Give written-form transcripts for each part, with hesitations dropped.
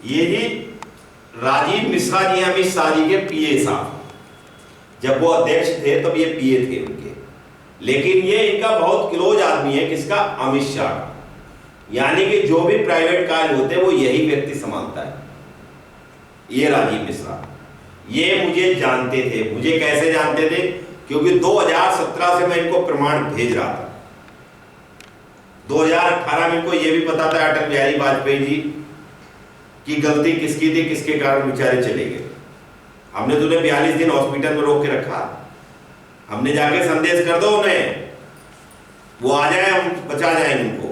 ये जी राजीव मिश्रा जी अमित शाह जी के पीए साहब, जब वो अध्यक्ष थे तब ये पीए थे उनके, लेकिन ये इनका बहुत क्लोज आदमी है, किसका? अमित शाह। यानी कि जो भी प्राइवेट कार्य होते हैं वो यही व्यक्ति संभालता है, ये राजीव मिश्रा। ये मुझे जानते थे। मुझे कैसे जानते थे? क्योंकि 2017 से मैं इनको प्रमाण भेज रहा था। 2018 में इनको ये भी पता था अटल बिहारी वाजपेयी जी की गलती किसकी थी, किसके कारण बेचारे चले गए। हमने तो उन्हें 42 दिन हॉस्पिटल में रोक के रखा। हमने जाके संदेश कर दो उन्हें, वो आ जाए, हम बचा जाएंगे उनको।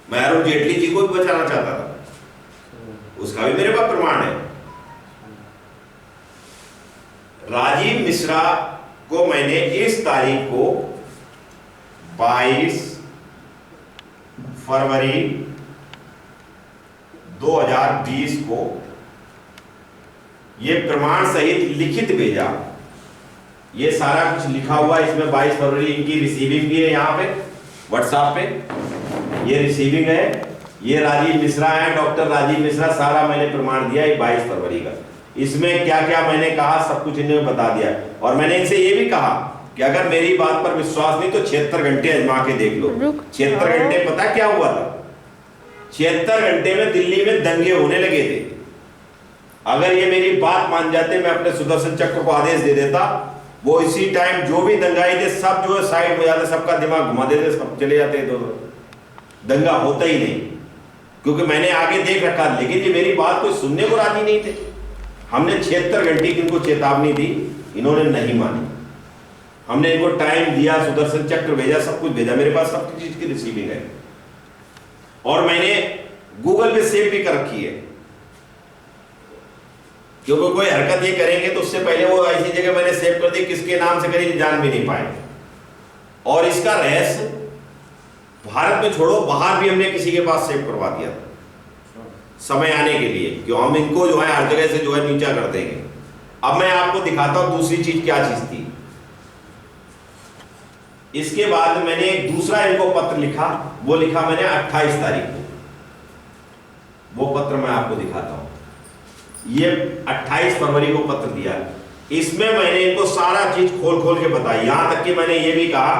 मैं अरुण जेटली जी को भी बचाना चाहता था, उसका भी मेरे पास प्रमाण है। राजीव मिश्रा को मैंने इस तारीख को 22 फरवरी 2020 को ये प्रमाण सहित लिखित भेजा। ये सारा कुछ लिखा हुआ है इसमें। 22 फरवरी इनकी रिसीविंग भी है, यहाँ पे व्हाट्सएप पे ये रिसीविंग है। ये राजीव मिश्रा है, डॉक्टर राजीव मिश्रा, सारा मैंने प्रमाण दिया है 22 फरवरी का। इसमें क्या क्या मैंने कहा सब कुछ इन्होंने बता दिया। और मैंने इनसे ये भी कहा कि अगर मेरी बात पर विश्वास नहीं तो 76 घंटे आजमा के देख लो। 76 घंटे पता क्या हुआ था? 76 घंटे में दिल्ली में दंगे होने लगे थे। अगर ये मेरी बात मान जाते, मैं अपने सुदर्शन चक्र को आदेश दे देता, वो इसी टाइम जो भी दंगाई थे सब जो है साइड हो जाते, सबका दिमाग घुमा देते, सब चले जाते, तो दंगा होता ही नहीं, क्योंकि मैंने आगे देख रखा। लेकिन ये मेरी बात कोई सुनने को राजी नहीं थे। हमने 76 घंटे की इनको चेतावनी दी, इन्होंने नहीं मानी। हमने इनको टाइम दिया, सुदर्शन चक्र भेजा, सब कुछ भेजा, मेरे पास सब चीज की रिसीविंग है। और मैंने गूगल पे सेव भी कर रखी है, क्योंकि कोई हरकत ये करेंगे तो उससे पहले वो ऐसी जगह मैंने सेव कर दी, किसके नाम से करी जान भी नहीं पाए। और इसका रहस्य भारत में छोड़ो, बाहर भी हमने किसी के पास सेव करवा दिया समय आने के लिए, क्यों हम इनको जो है हर जगह से जो है नीचा कर देंगे। अब मैं आपको दिखाता हूं दूसरी चीज क्या चीज थी। इसके बाद मैंने एक दूसरा इनको पत्र लिखा, वो लिखा मैंने 28 तारीख को। वो पत्र मैं आपको दिखाता हूं। ये 28 फरवरी को पत्र दिया। इसमें मैंने इनको सारा चीज खोल खोल के बताई। यहां तक कि मैंने ये भी कहा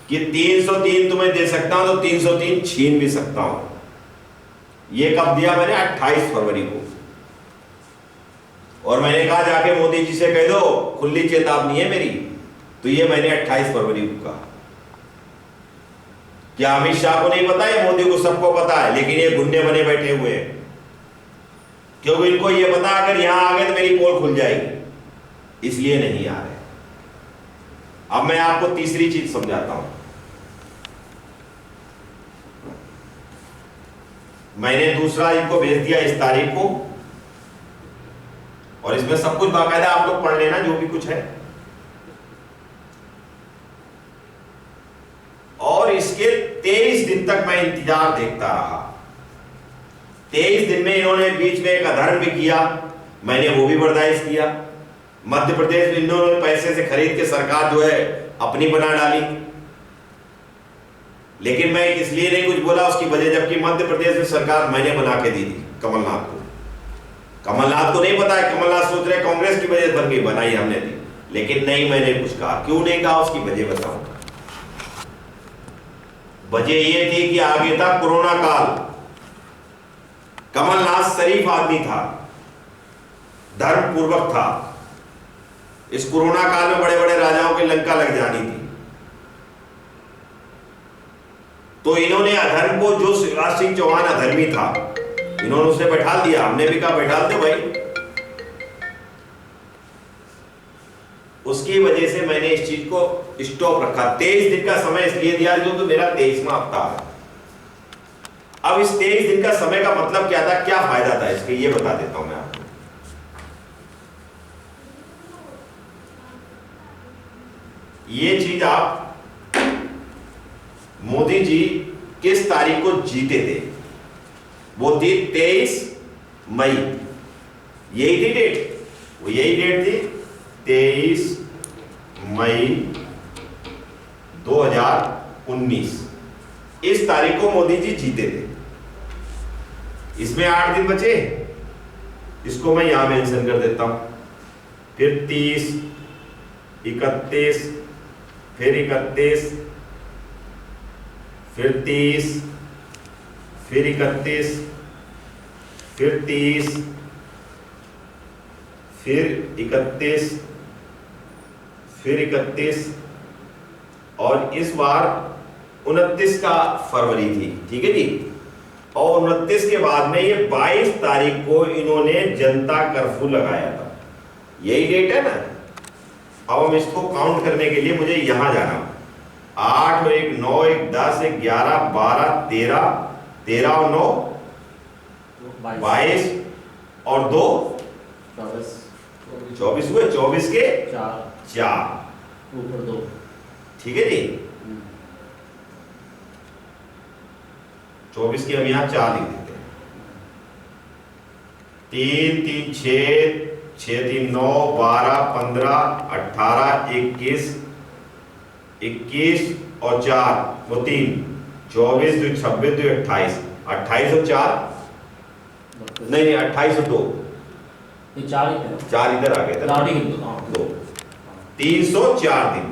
कि 303 तुम्हें दे सकता हूं तो 303 छीन भी सकता हूं। ये कब दिया मैंने? 28 फरवरी को। और मैंने कहा जाके मोदी जी से कह दो, खुली चेतावनी है मेरी। तो ये मैंने 28 फरवरी को कहा। क्या अमित शाह को नहीं पता है? मोदी को सबको पता है, लेकिन ये गुंडे बने बैठे हुए हैं, क्योंकि इनको ये पता अगर यहां आ गए तो मेरी पोल खुल जाएगी, इसलिए नहीं आ रहे। अब मैं आपको तीसरी चीज समझाता हूं। मैंने दूसरा इनको भेज दिया इस तारीख को, और इसमें सब कुछ बाकायदा आप लोग पढ़ लेना जो भी कुछ है। और इसके 23 दिन तक मैं इंतजार देखता रहा। 23 दिन में इन्होंने बीच में एक अधर्म भी किया, मैंने वो भी बर्दाश्त किया। मध्य प्रदेश में इन्होंने पैसे से खरीद के सरकार जो है अपनी बना डाली, लेकिन मैं इसलिए नहीं कुछ बोला उसकी वजह, जबकि मध्य प्रदेश में सरकार मैंने बना के दी थी कमलनाथ को। कमलनाथ को नहीं पता है, कमलनाथ सोच रहे कांग्रेस की वजह बन गई, बनाई हमने दी, लेकिन नहीं, मैंने कुछ कहा। क्यों नहीं कहा उसकी वजह बताऊं। वजह ये थी कि आगे था कोरोना काल। कमलनाथ शरीफ आदमी था, धर्म पूर्वक था। इस कोरोना काल में बड़े बड़े राजाओं की लंका लग जानी थी, तो इन्होंने अधर्म को, जो शिवराज सिंह चौहान अधर्मी था, इन्होंने उसे बैठा दिया। हमने भी कहा बैठा दो भाई। उसकी वजह से मैंने इस चीज को स्टॉप रखा। 23 दिन का समय इसलिए दिया क्योंकि मेरा 23वां हफ्ता है। अब इस 23 दिन का समय का मतलब क्या था, क्या फायदा था इसके, ये बता देता हूं मैं आपको। ये चीज आप, मोदी जी किस तारीख को जीते थे? वो थी 23 मई, यही थी डेट, वो यही डेट थी 23 मई 2019। इस तारीख को मोदी जी जीते थे। इसमें 8 दिन बचे, इसको मैं यहां मेंशन कर देता हूं। फिर 30, 31, फिर 31, फिर 30, फिर 31, फिर 30, फिर 31, फिर 31 और इस बार 29 का फरवरी थी, ठीक है जी। और 29 के बाद में ये 22 तारीख को इन्होंने जनता कर्फ्यू लगाया था, यही डेट है ना। अब हम इसको काउंट करने के लिए मुझे यहां जाना, 8 और 1 9, 1 10, 1 11, 12, 13, 13 और 9 22 और 2 24 हुए, 24 के 4 ऊपर 2, ठीक है जी। 24 के हम यहाँ 4 लिख देते हैं। 3 3 6, 6 3 9, 12 15, 18, 21, 21 और 4 वो 3, 24 2 26 2 28, 28 और 4 नहीं 28 और 2, ये 4 ही है, 4 इधर आ गए थे, 2 304 दिन।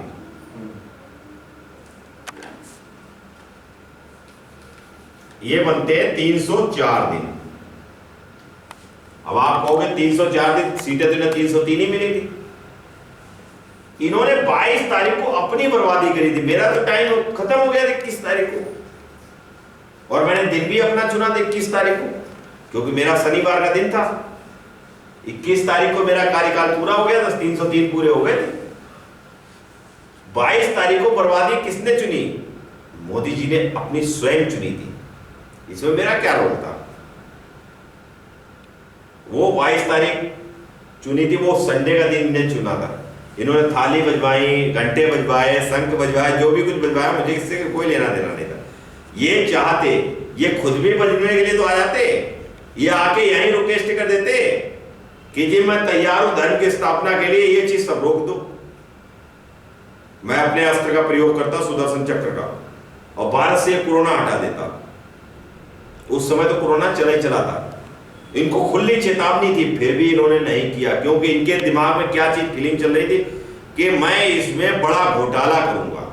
ये बनते हैं 304 दिन। अब आप कहोगे 304 दिन, सीटें तो 303 ही मिली थी। इन्होंने 22 तारीख को अपनी बर्बादी करी थी, मेरा तो टाइम खत्म हो गया था 21 तारीख को, और मैंने दिन भी अपना चुना था 21 तारीख को, क्योंकि मेरा शनिवार का दिन था। 21 तारीख को मेरा कार्यकाल पूरा हो गया था, 303 पूरे हो गए थे। 22 तारीख को बर्बादी किसने चुनी? मोदी जी ने अपनी स्वयं चुनी थी। इसमें मेरा क्या रोल था? वो 22 तारीख चुनी थी, वो संडे का दिन इन्हें चुना था। इन्होंने थाली बजवाई, घंटे बजवाए, शंख बजवाए, जो भी कुछ बजवाया, मुझे इससे कोई लेना देना नहीं था। ये चाहते, ये खुद भी बजने के लिए तो आ जाते, ये आके यहीं रिक्वेस्ट कर देते कि जी मैं तैयार हूं धर्म की स्थापना के लिए, ये चीज सब रोक दो। मैं अपने अस्त्र का प्रयोग करता, सुदर्शन चक्र का, और भारत से कोरोना हटा देता। उस समय तो कोरोना चला ही चला था, इनको खुली चेतावनी थी, फिर भी इन्होंने नहीं किया, क्योंकि इनके दिमाग में क्या चीज फीलिंग चल रही थी कि मैं इसमें बड़ा घोटाला करूंगा,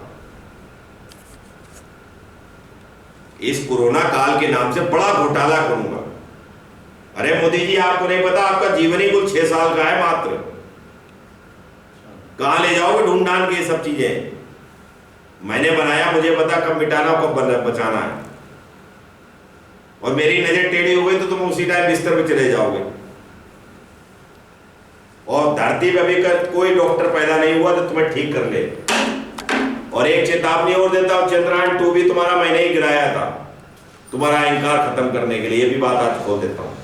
इस कोरोना काल के नाम से बड़ा घोटाला करूंगा। अरे मोदी जी, आपको नहीं पता, आपका जीवन ही कुल 6 साल का है मात्र, कहां ले जाओगे ढूंढ ढांड के ये सब चीजें? मैंने बनाया, मुझे पता कब मिटाना कब बचाना है, और मेरी नजर टेढ़ी हो गई तो तुम उसी टाइम बिस्तर पे चले जाओगे। और धरती पे अभी कोई डॉक्टर पैदा नहीं हुआ तो तुम्हें ठीक कर ले। और एक चेतावनी और देता हूं, चंद्रयान 2 भी तुम्हारा मैंने ही गिराया था, तुम्हारा अहंकार खत्म करने के लिए, ये भी बात आज खोल देता हूं।